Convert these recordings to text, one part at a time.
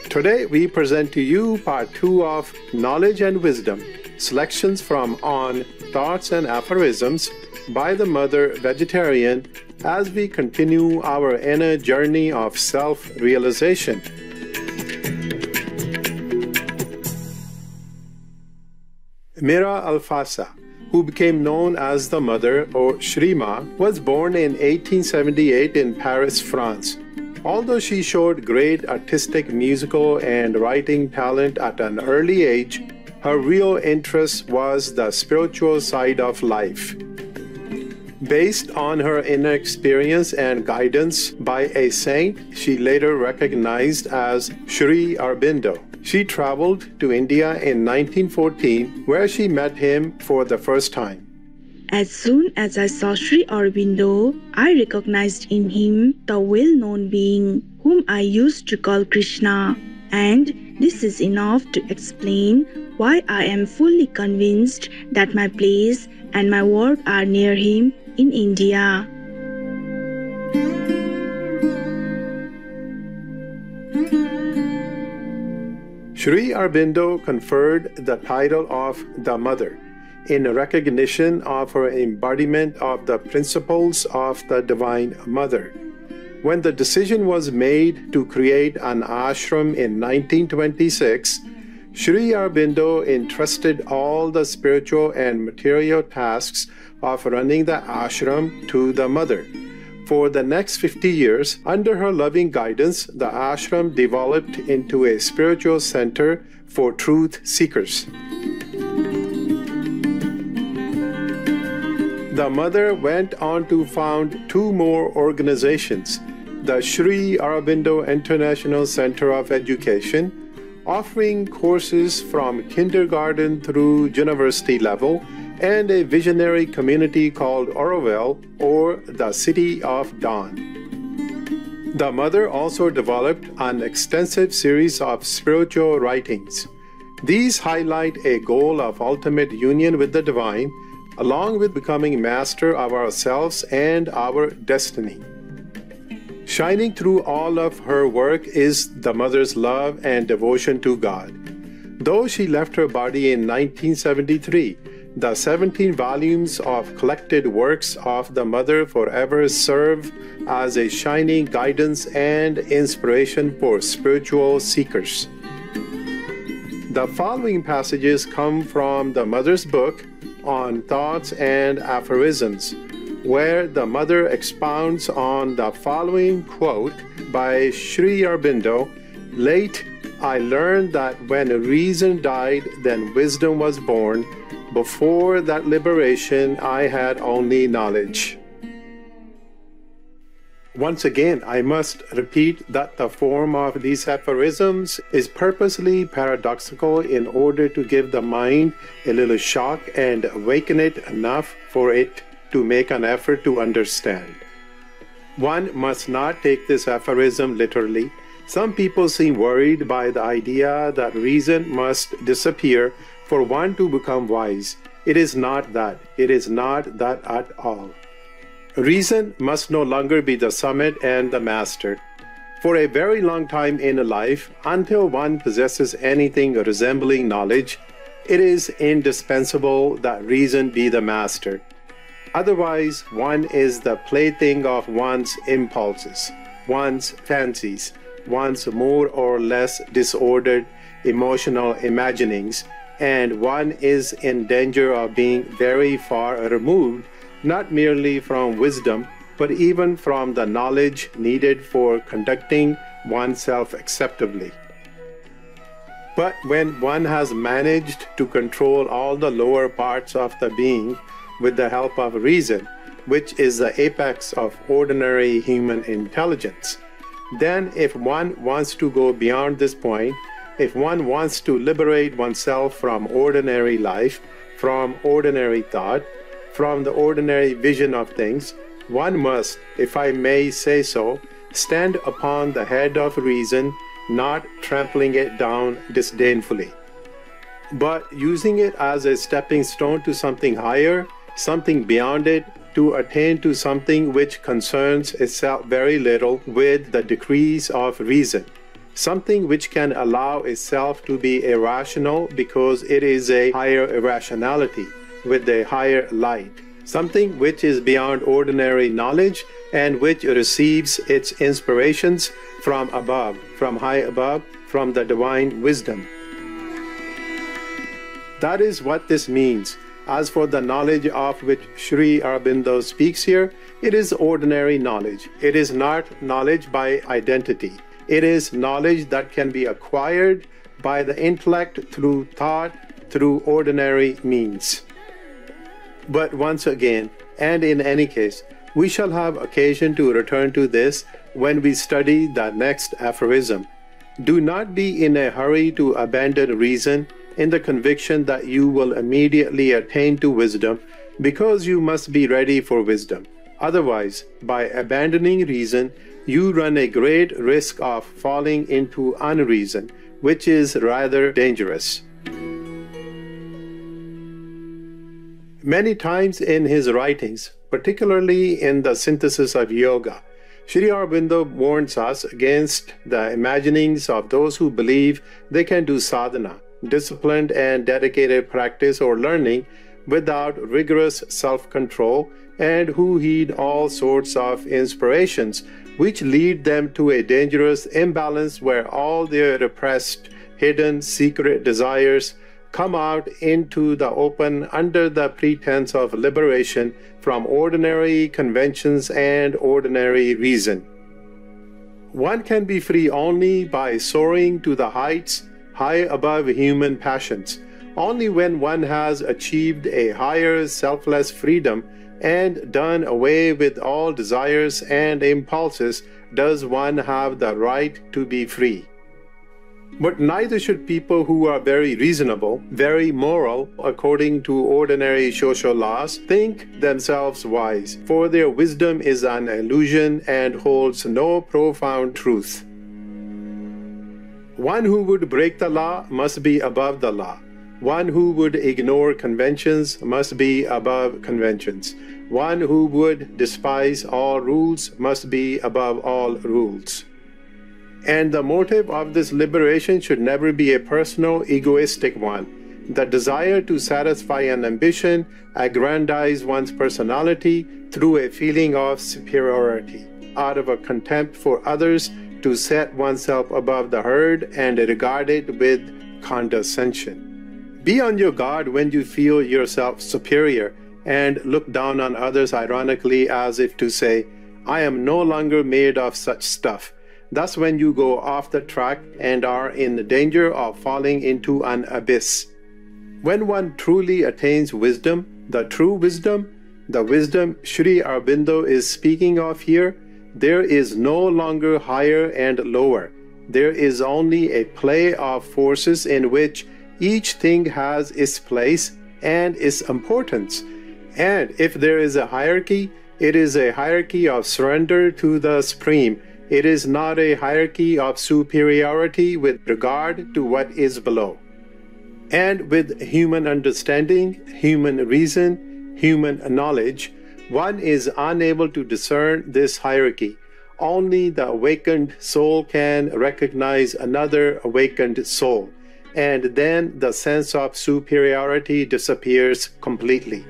Today we present to you part 2 of Knowledge and Wisdom, selections from On Thoughts and Aphorisms by the Mother Vegetarian as we continue our inner journey of self-realization. Mira Alfasa, who became known as the Mother or Shrima, was born in 1878 in Paris, France. Although she showed great artistic, musical, and writing talent at an early age, her real interest was the spiritual side of life. Based on her inner experience and guidance by a saint she later recognized as Sri Aurobindo, she traveled to India in 1914, where she met him for the first time. As soon as I saw Sri Aurobindo, I recognized in him the well-known being whom I used to call Krishna, and this is enough to explain why I am fully convinced that my place and my work are near him in India. Sri Aurobindo conferred the title of the Mother in recognition of her embodiment of the principles of the Divine Mother. When the decision was made to create an ashram in 1926, Sri Aurobindo entrusted all the spiritual and material tasks of running the ashram to the Mother. For the next 50 years, under her loving guidance, the ashram developed into a spiritual center for truth seekers. The Mother went on to found 2 more organizations, the Sri Aurobindo International Center of Education, offering courses from kindergarten through university level, and a visionary community called Auroville, or the City of Dawn. The Mother also developed an extensive series of spiritual writings. These highlight a goal of ultimate union with the Divine, along with becoming master of ourselves and our destiny. Shining through all of her work is the Mother's love and devotion to God. Though she left her body in 1973, the 17 volumes of collected works of the Mother forever serve as a shining guidance and inspiration for spiritual seekers. The following passages come from the Mother's book on Thoughts and Aphorisms, where the Mother expounds on the following quote by Sri Aurobindo: "Late I learned that when reason died, then wisdom was born. Before that liberation, I had only knowledge." Once again, I must repeat that the form of these aphorisms is purposely paradoxical in order to give the mind a little shock and awaken it enough for it to make an effort to understand. One must not take this aphorism literally. Some people seem worried by the idea that reason must disappear for one to become wise. It is not that. It is not that at all. Reason must no longer be the summit and the master. For a very long time in life, until one possesses anything resembling knowledge, it is indispensable that reason be the master. Otherwise, one is the plaything of one's impulses, one's fancies, one's more or less disordered emotional imaginings, and one is in danger of being very far removed not merely from wisdom, but even from the knowledge needed for conducting oneself acceptably. But when one has managed to control all the lower parts of the being with the help of reason, which is the apex of ordinary human intelligence, then if one wants to go beyond this point, if one wants to liberate oneself from ordinary life, from ordinary thought, from the ordinary vision of things, one must, if I may say so, stand upon the head of reason, not trampling it down disdainfully, but using it as a stepping stone to something higher, something beyond it, to attain to something which concerns itself very little with the decrees of reason, something which can allow itself to be irrational because it is a higher irrationality with a higher light, something which is beyond ordinary knowledge and which receives its inspirations from above, from high above, from the divine wisdom. That is what this means. As for the knowledge of which Sri Aurobindo speaks here, it is ordinary knowledge. It is not knowledge by identity. It is knowledge that can be acquired by the intellect through thought, through ordinary means. But once again, and in any case, we shall have occasion to return to this when we study the next aphorism. Do not be in a hurry to abandon reason in the conviction that you will immediately attain to wisdom, because you must be ready for wisdom. Otherwise, by abandoning reason, you run a great risk of falling into unreason, which is rather dangerous. Many times in his writings, particularly in the synthesis of yoga, Sri Aurobindo warns us against the imaginings of those who believe they can do sadhana, disciplined and dedicated practice or learning without rigorous self-control, and who heed all sorts of inspirations which lead them to a dangerous imbalance where all their repressed, hidden, secret desires come out into the open under the pretense of liberation from ordinary conventions and ordinary reason. One can be free only by soaring to the heights high above human passions. Only when one has achieved a higher selfless freedom and done away with all desires and impulses does one have the right to be free. But neither should people who are very reasonable, very moral, according to ordinary social laws, think themselves wise, for their wisdom is an illusion and holds no profound truth. One who would break the law must be above the law. One who would ignore conventions must be above conventions. One who would despise all rules must be above all rules. And the motive of this liberation should never be a personal, egoistic one. The desire to satisfy an ambition, aggrandize one's personality through a feeling of superiority, out of a contempt for others, to set oneself above the herd and regard it with condescension. Be on your guard when you feel yourself superior and look down on others ironically as if to say, I am no longer made of such stuff. Thus when you go off the track and are in danger of falling into an abyss. When one truly attains wisdom, the true wisdom, the wisdom Sri Aurobindo is speaking of here, there is no longer higher and lower. There is only a play of forces in which each thing has its place and its importance. And if there is a hierarchy, it is a hierarchy of surrender to the Supreme. It is not a hierarchy of superiority with regard to what is below. And with human understanding, human reason, human knowledge, one is unable to discern this hierarchy. Only the awakened soul can recognize another awakened soul, and then the sense of superiority disappears completely.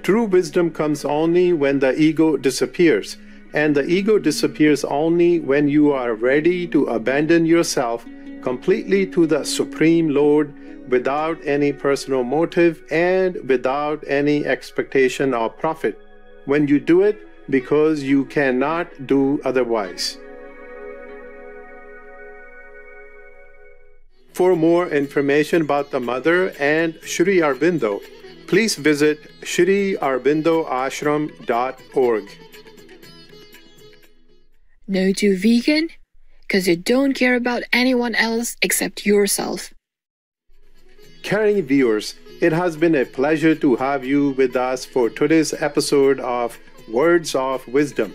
True wisdom comes only when the ego disappears, and the ego disappears only when you are ready to abandon yourself completely to the Supreme Lord without any personal motive and without any expectation of profit. When you do it because you cannot do otherwise. For more information about the Mother and Sri Aurobindo, please visit sriaurobindoashram.org. No to vegan? Because you don't care about anyone else except yourself. Caring viewers, it has been a pleasure to have you with us for today's episode of Words of Wisdom.